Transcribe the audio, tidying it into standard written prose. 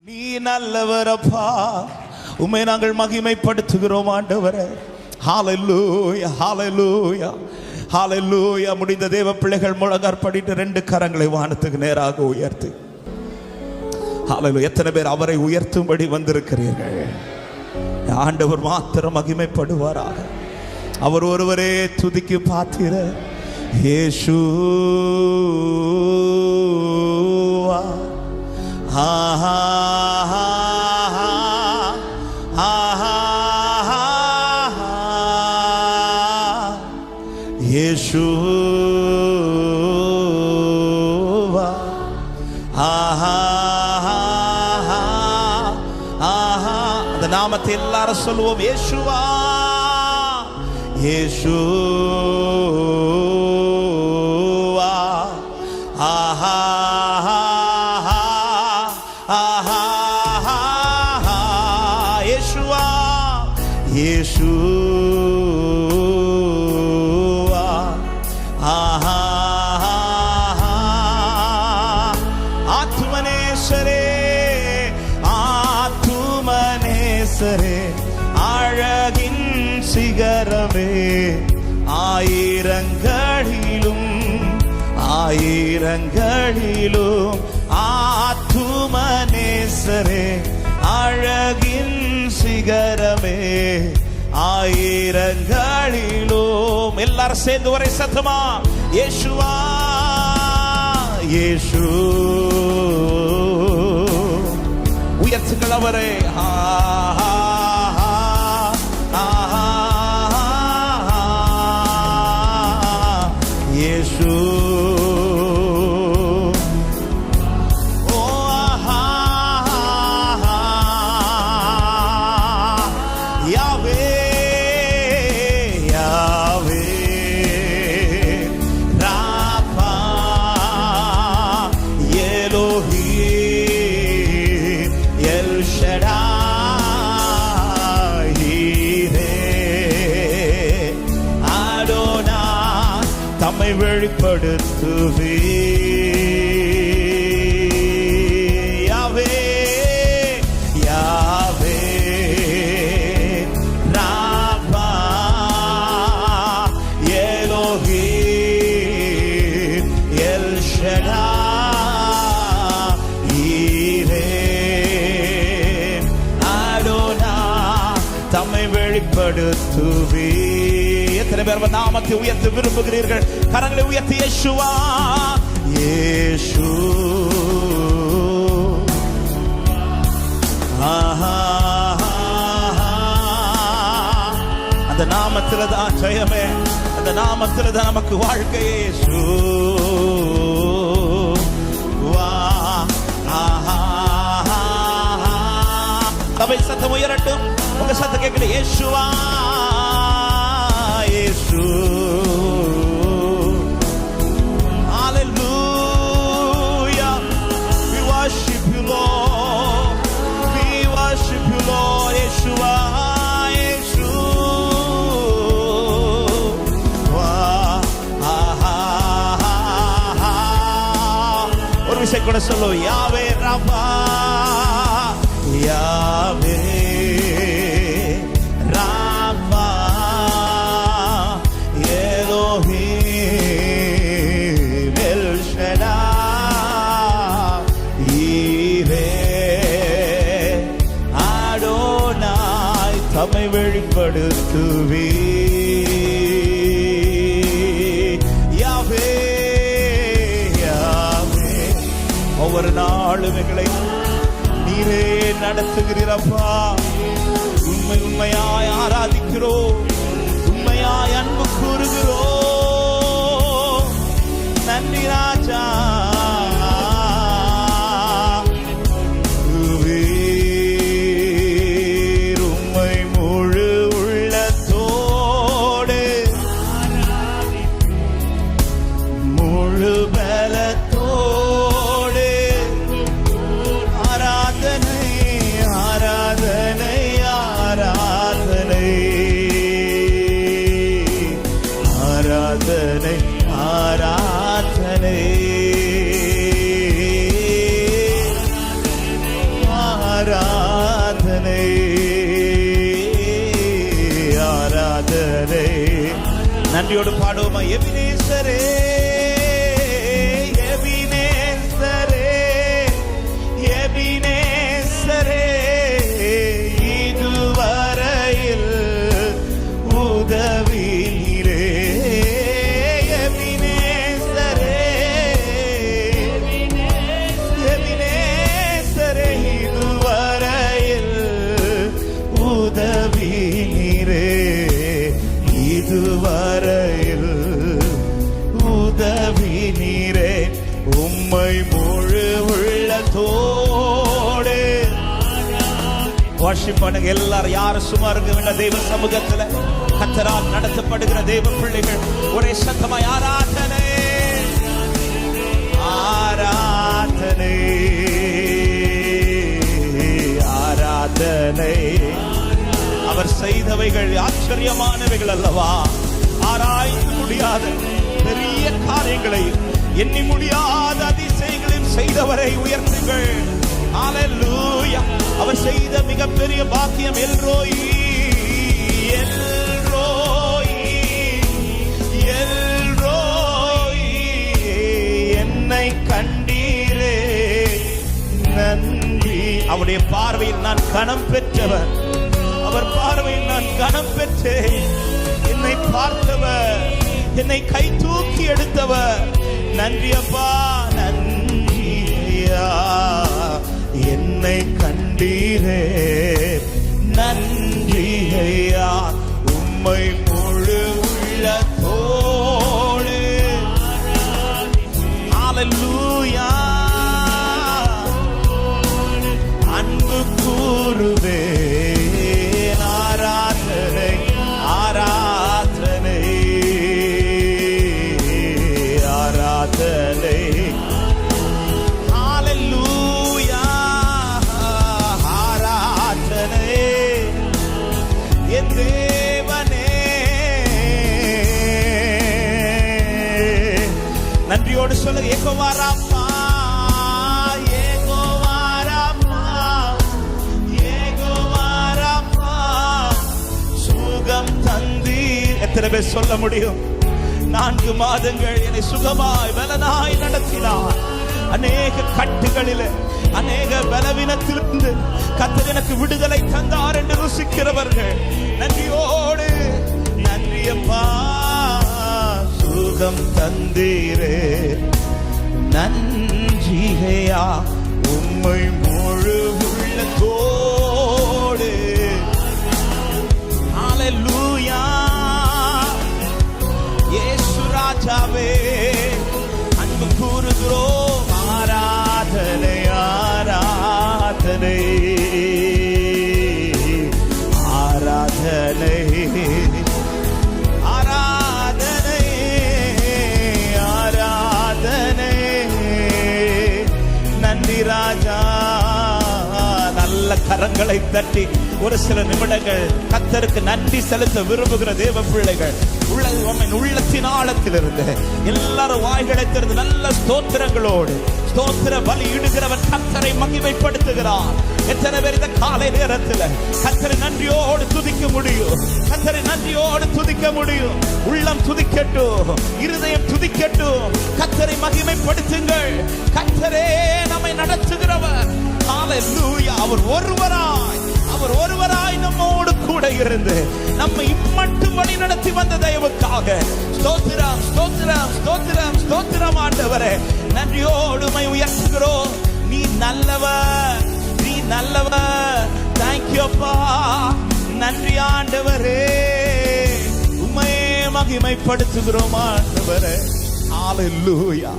நீ நல்லவரப்பா, உம்மை நாங்கள் மகிமைப்படுத்துகிறோம் ஆண்டவரே. ஹல்லேலூயா, ஹல்லேலூயா, ஹல்லேலூயா. முடிந்த தேவ பிள்ளைகள் முழங்காற்படிட்டு 2 கரங்களை வானத்துக்கு நேராக உயர்த்து. ஹல்லேலூயா. எத்தனை பேர் அவரை உயர்த்தும்படி வந்திருக்கிறீர்கள்? ஆண்டவர் மாத்திரம் மகிமைப்படுவாராக. அவர் ஒருவரே துதிக்கு பாத்திரர். இயேசுவா, ஆஹா இயேசுவா, ஆஹா ஆஹா. அந்த நாமத்தை எல்லாரும் சொல்லுவோம். இயேசுவா, இயேசுவா, ஆஹா ஆஹா ஆஹா. இயேசுவா, இயேசுவா, ஆஹா ஆஹா. ஆத்துமனேஸ்வரே, ஆத்துமனேஸ்வரே, அழகின் சிகரமே, ஆயிரங்களிலும் ஆயிரங்களிலும் ஆத்துமனேஸ்வரே, அழகின் சிகரமே, ஆயிரங்களிலும். எல்லாரும் சேர்ந்து ஒரே சத்தமா இயேசுவா, இயேசு. உயர்த்துங்கள் அவரே. ஆஹா ஆஹா இயேசு. ஓ ஆஹா யாவே யாவே ராபா எலோஹிம் எல் ஷடாய் ஈரே அடோனாய் தம்மை வெளிப்படுத்துவே. யாவே யாவே ராபா எலோஹிம் எல் ஷடாய் ஈரே அடோனாய் தம்மை வெளிப்படுத்துவே. எத்தனை பேர் நாமத்தை உயர்த்த விரும்புகிறீர்கள்? கரங்களை உயர்த்தி இயேசுவா, இயேசு. ஆஹா. அந்த நாமத்துல தான் ஜெயமே, அந்த நாமத்துல தான் நமக்கு வாழ்க்கை. இயேசு வா, ஆஹா. சபை சத்தம் உயரட்டும். உங்க சத்தம் கேட்கல. இயேசுவா, இயேசு. Hallelujah. We worship you, Lord. We worship you, Lord. Yeshua, Yesu. ஒரு விஷயம் கூட சொல்லு. யாவே ரபா, யாவே ராபா எலோஹிம் எல் ஷடாய் ஈரே அடோனாய் தம்மை வெளிப்படுத்துவே. யாவே யாவே. ஒவ்வொரு நாளும் எங்களை நீரே நடத்துகிறீரப்பா. உண்மை உண்மையாய் ஆராதிக்கிறோம், உண்மையாய் அன்பு கூறுகிறோம். நன்றி ராஜா. உம்மை முழு உள்ளத்தோடு முழு பலத்தோடு ஆராதனை ஆராதனை ஆராதனை ஆராதனை ஆராதனை. ஆராதனை ஆராதனை. நன்றியோடு பாடுவோமா? எபினேசரே எபினேசரே எபினேசரே இதுவரையில் உதவினீரே. எபினேசரே எபினேசரே இதுவரையில் உதவினீரே. இதுவரையில் உதவினீரே. உம்மை முழு உள்ளத்தோடு வர்ஷிப் பண்ணுங்க எல்லாரும். யாரும் சும்மா இருக்க வேண்டாம். தெய்வ சமூகத்துல கர்த்தரால் நடத்தப்படுகிற தெய்வ பிள்ளைகள் ஒரே சத்தமாய் ஆராதனை ஆராதனை ஆராதனை. அவர் செய்தவைகள் ஆச்சரியமானவைகள் அல்லவா? ஆராய்ந்து முடியாத பெரிய காரியங்களை, எண்ணி முடியாத அதிசயங்களையும் செய்தவரை உயர்த்துங்கள். ஹல்லேலூயா. அவர் செய்த மிகப்பெரிய பாக்கியம் எல்ரோயி எல்ரோயி எல்ரோயி. என்னை கண்டீரே நன்றி. அவருடைய பார்வையில் நான் கனம் பெற்றவர். அவர் பார்வையில் நான் கனம் பெற்றேன். என்னை பார்த்தவர், என்னை கை தூக்கி எடுத்தவர். நன்றி அப்பா, நன்றி ஐயா. என்னை கண்டீரே நன்றி ஐயா. உம்மை முழு உள்ளத்தோடு ஹல்லேலூயா அன்பு கூறுவே. ஆராதனை ஆராதனை ஆராதனை. ஹல்லேலூயா ஆராதனை. என் தேவனே நன்றியோடு சொல்லுங்க. யெகோவா ராமா யெகோவா ராமா யெகோவா ராமா சுகம் தந்தீர். எத்தனை பேர் சொல்ல முடியும்? 4 மாதங்கள் என்னை சுகமாய் பலனாய் நடத்தினார். அநேக கட்டுகளில் அநேக பலவீனத்திலிருந்து கர்த்தர் எனக்கு விடுதலை தந்தார் என்று ருசிக்கிறவர்கள் நன்றியோடு நன்றி அப்பா. சுகம் தந்தீரே நன்றி ஐயா. உம்மை முழு உள்ளத்தோடு ஹல்லேலூயா. இயேசு ராஜாவே அன்பு கூறுகிறோம். ஆராதனை ஆராதனை ஆராதனை ஆராதனை ஆராதனை. நன்றி ராஜா. நல்ல கரங்களை தட்டி ஒரு சில நிமிடங்கள் கர்த்தருக்கு நன்றி செலுத்த விரும்புகிற தேவ பிள்ளைகள் உள்ளத்தின் ஆழத்திலிருந்து எல்லாரும் வாய்களை திறந்து நல்ல ஸ்தோத்திரங்களோடு ஸ்தோத்திர பலி இடுகிறவர் கர்த்தரை மகிமைப்படுத்துகிறார். எத்தனை பேர் இந்த காலை நேரத்தில் கர்த்தரை நன்றியோடு துதிக்க முடியும்? கர்த்தரை நன்றியோடு துதிக்க முடியும். உள்ளம் துதிக்கட்டும், இருதயம் துதிக்கட்டும். கர்த்தரை மகிமைப்படுத்துங்கள். கர்த்தரே நம்மை நடத்துகிறவர். ஹல்லேலூயா. அவர் ஒருவராய் நம்மோடு கூட இருந்து நம்மை இம்மட்டும் வழி நடத்தி வந்த தயவுக்காக ஸ்தோத்திரம் ஸ்தோத்திரம் ஸ்தோத்திரம் ஸ்தோத்திரம். ஆண்டவரே நன்றியோடு உம்மை உயர்த்துகிறோம். நீ நல்லவர், நீ நல்லவர். தேங்க்யூ அப்பா. நன்றி ஆண்டவரே. உம்மையே மகிமைப்படுத்துகிறோம் ஆண்டவரே. ஹல்லேலூயா.